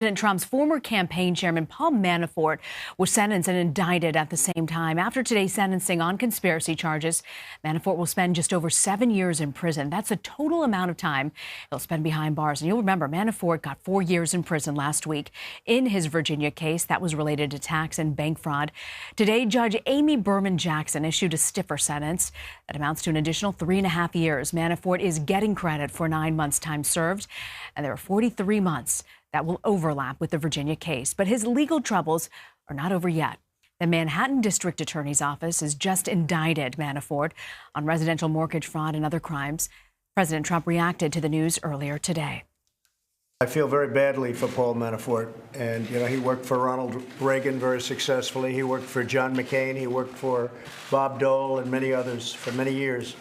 President Trump's former campaign chairman, Paul Manafort, was sentenced and indicted at the same time. After today's sentencing on conspiracy charges, Manafort will spend just over 7 years in prison. That's the total amount of time he'll spend behind bars. And you'll remember, Manafort got 4 years in prison last week in his Virginia case that was related to tax and bank fraud. Today, Judge Amy Berman Jackson issued a stiffer sentence that amounts to an additional 3.5 years. Manafort is getting credit for 9 months' time served, and there are 43 months that will overlap with the Virginia case. But his legal troubles are not over yet. The Manhattan District Attorney's Office has just indicted Manafort on residential mortgage fraud and other crimes. President Trump reacted to the news earlier today. I feel very badly for Paul Manafort. And, he worked for Ronald Reagan very successfully. He worked for John McCain. He worked for Bob Dole and many others for many years.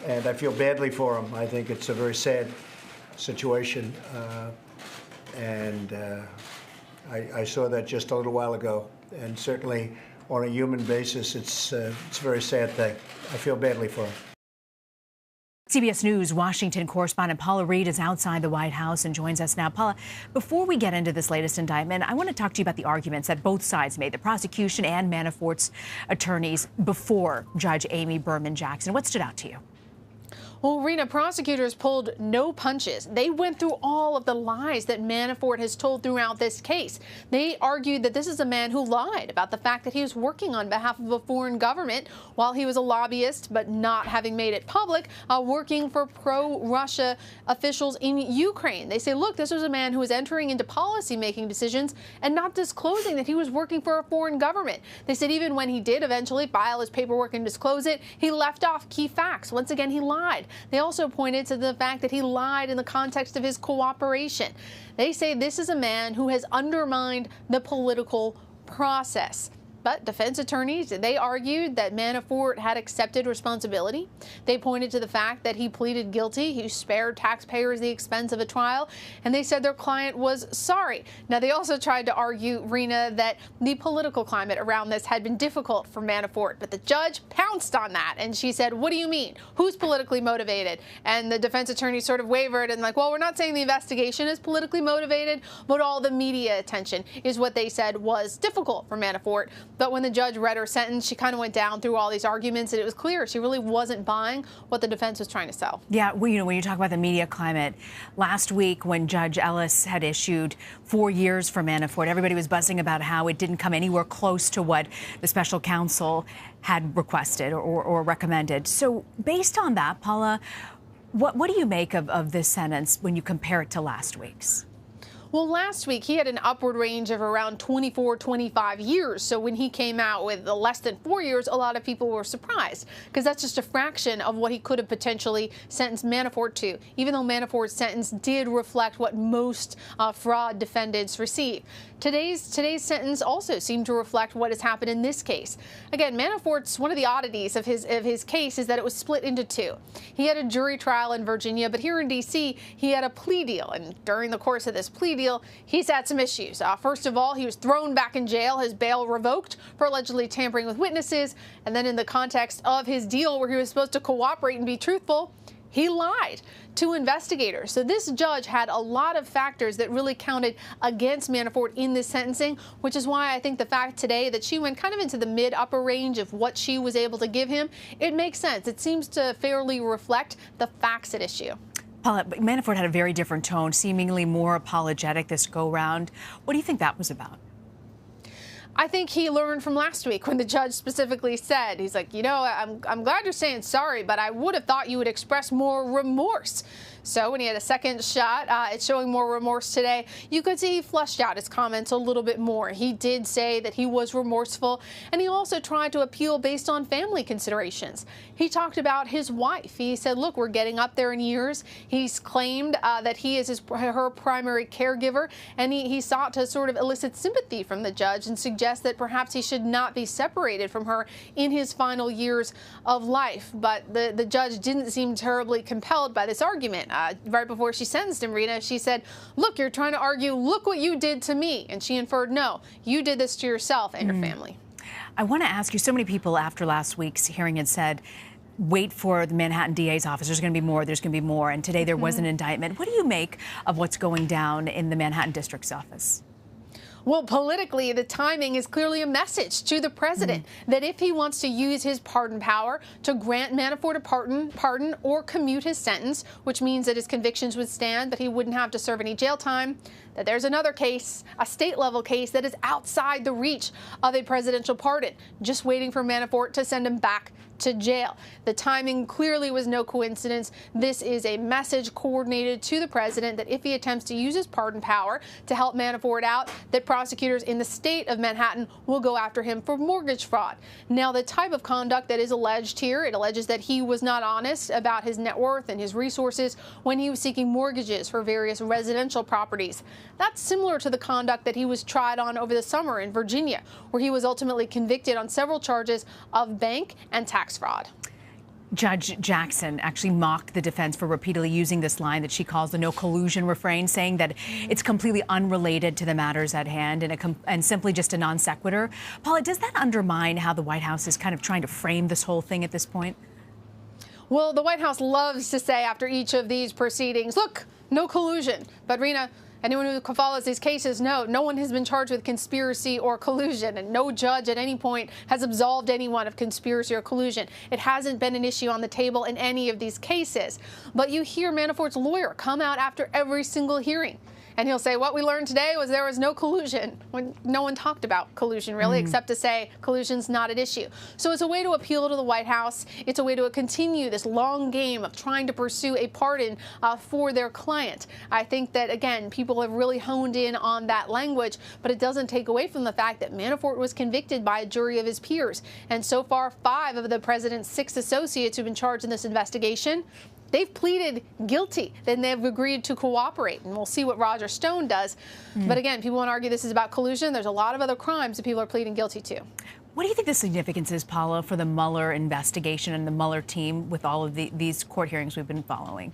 And I feel badly for him. I think it's a very sad situation. I saw that just a little while ago, and certainly on a human basis, it's a very sad thing. I feel badly for him. CBS News Washington correspondent Paula Reid is outside the White House and joins us now. Paula, before we get into this latest indictment, I want to talk to you about the arguments that both sides made, the prosecution and Manafort's attorneys, before Judge Amy Berman Jackson. What stood out to you? Well, Rena, prosecutors pulled no punches. They went through all of the lies that Manafort has told throughout this case. They argued that this is a man who lied about the fact that he was working on behalf of a foreign government while he was a lobbyist, but not having made it public, working for pro-Russia officials in Ukraine. They say, look, this was a man who was entering into policy-making decisions and not disclosing that he was working for a foreign government. They said even when he did eventually file his paperwork and disclose it, he left off key facts. Once again, he lied. They also pointed to the fact that he lied in the context of his cooperation. They say this is a man who has undermined the political process. But defense attorneys, they argued that Manafort had accepted responsibility. They pointed to the fact that he pleaded guilty. He spared taxpayers the expense of a trial, and they said their client was sorry. Now, they also tried to argue, Rena, that the political climate around this had been difficult for Manafort, but the judge pounced on that, and she said, what do you mean? Who's politically motivated? And the defense attorney sort of wavered and well, we're not saying the investigation is politically motivated, but all the media attention is what they said was difficult for Manafort. But when the judge read her sentence, she kind of went down through all these arguments, and it was clear she really wasn't buying what the defense was trying to sell. Yeah, well, when you talk about the media climate, last week when Judge Ellis had issued 4 years for Manafort, everybody was buzzing about how it didn't come anywhere close to what the special counsel had requested or recommended. So based on that, Paula, what do you make of this sentence when you compare it to last week's? Well, last week he had an upward range of around 24, 25 years. So when he came out with less than 4 years, a lot of people were surprised because that's just a fraction of what he could have potentially sentenced Manafort to, even though Manafort's sentence did reflect what most fraud defendants receive. Today's sentence also seemed to reflect what has happened in this case. Again, Manafort's one of the oddities of his case is that it was split into two. He had a jury trial in Virginia, but here in D.C. he had a plea deal, and during the course of this plea deal, he's had some issues. First of all, he was thrown back in jail, his bail revoked for allegedly tampering with witnesses, and then in the context of his deal where he was supposed to cooperate and be truthful, he lied to investigators. So this judge had a lot of factors that really counted against Manafort in this sentencing, which is why I think the fact today that she went kind of into the mid-upper range of what she was able to give him, it makes sense. It seems to fairly reflect the facts at issue. Paula, Manafort had a very different tone, seemingly more apologetic this go-round. What do you think that was about? I think he learned from last week when the judge specifically said, he's like, I'm glad you're saying sorry, but I would have thought you would express more remorse. So when he had a second shot at showing more remorse today, you could see he fleshed out his comments a little bit more. He did say that he was remorseful, and he also tried to appeal based on family considerations. He talked about his wife. He said, look, we're getting up there in years. He's claimed that he is her primary caregiver, and he sought to sort of elicit sympathy from the judge and suggest that perhaps he should not be separated from her in his final years of life. But the judge didn't seem terribly compelled by this argument. Right before she sentenced him, Rena, she said, look, you're trying to argue, look what you did to me. And she inferred, no, you did this to yourself and your family. I want to ask you, so many people after last week's hearing had said wait for the Manhattan DA's office. There's going to be more. There's going to be more. And today there was an indictment. What do you make of what's going down in the Manhattan District's office? Well, politically, the timing is clearly a message to the president that if he wants to use his pardon power to grant Manafort a pardon or commute his sentence, which means that his convictions would stand, but he wouldn't have to serve any jail time, that there's another case, a state-level case that is outside the reach of a presidential pardon, just waiting for Manafort to send him back to jail. The timing clearly was no coincidence. This is a message coordinated to the president that if he attempts to use his pardon power to help Manafort out, that prosecutors in the state of Manhattan will go after him for mortgage fraud. Now, the type of conduct that is alleged here, it alleges that he was not honest about his net worth and his resources when he was seeking mortgages for various residential properties. That's similar to the conduct that he was tried on over the summer in Virginia, where he was ultimately convicted on several charges of bank and tax fraud. Judge Jackson actually mocked the defense for repeatedly using this line that she calls the no collusion refrain, saying that it's completely unrelated to the matters at hand and simply just a non sequitur. Paula, does that undermine how the White House is kind of trying to frame this whole thing at this point? Well, the White House loves to say after each of these proceedings, look, no collusion. But Rena, anyone who follows these cases knows no one has been charged with conspiracy or collusion, and no judge at any point has absolved anyone of conspiracy or collusion. It hasn't been an issue on the table in any of these cases. But you hear Manafort's lawyer come out after every single hearing, and he'll say, what we learned today was there was no collusion, when no one talked about collusion, really, except to say collusion's not at issue. So it's a way to appeal to the White House. It's a way to continue this long game of trying to pursue a pardon for their client. I think that, again, people have really honed in on that language, but it doesn't take away from the fact that Manafort was convicted by a jury of his peers. And so far, 5 of the president's 6 associates who've been charged in this investigation, they've pleaded guilty, then they've agreed to cooperate, and we'll see what Roger Stone does. But again, people want to argue this is about collusion. There's a lot of other crimes that people are pleading guilty to. What do you think the significance is, Paula, for the Mueller investigation and the Mueller team with all of these court hearings we've been following?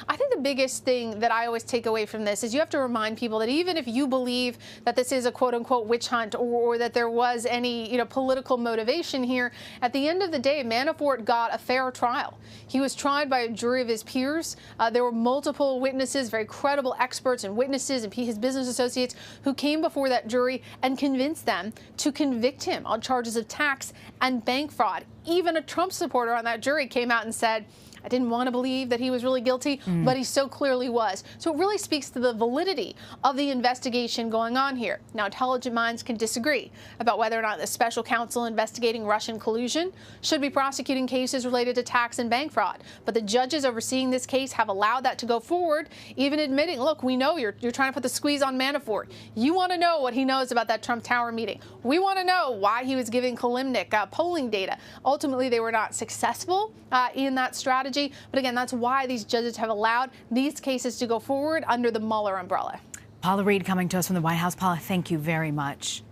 I think the biggest thing that I always take away from this is you have to remind people that even if you believe that this is a quote-unquote witch hunt or that there was any political motivation here, at the end of the day, Manafort got a fair trial. He was tried by a jury of his peers. There were multiple witnesses, very credible experts and witnesses and his business associates who came before that jury and convinced them to convict him on charges of tax and bank fraud. Even a Trump supporter on that jury came out and said, I didn't want to believe that he was really guilty, but he so clearly was. So it really speaks to the validity of the investigation going on here. Now, intelligent minds can disagree about whether or not the special counsel investigating Russian collusion should be prosecuting cases related to tax and bank fraud. But the judges overseeing this case have allowed that to go forward, even admitting, look, we know you're trying to put the squeeze on Manafort. You want to know what he knows about that Trump Tower meeting. We want to know why he was giving Kalimnik polling data. Ultimately, they were not successful in that strategy. But again, that's why these judges have allowed these cases to go forward under the Mueller umbrella. Paula Reid coming to us from the White House. Paula, thank you very much.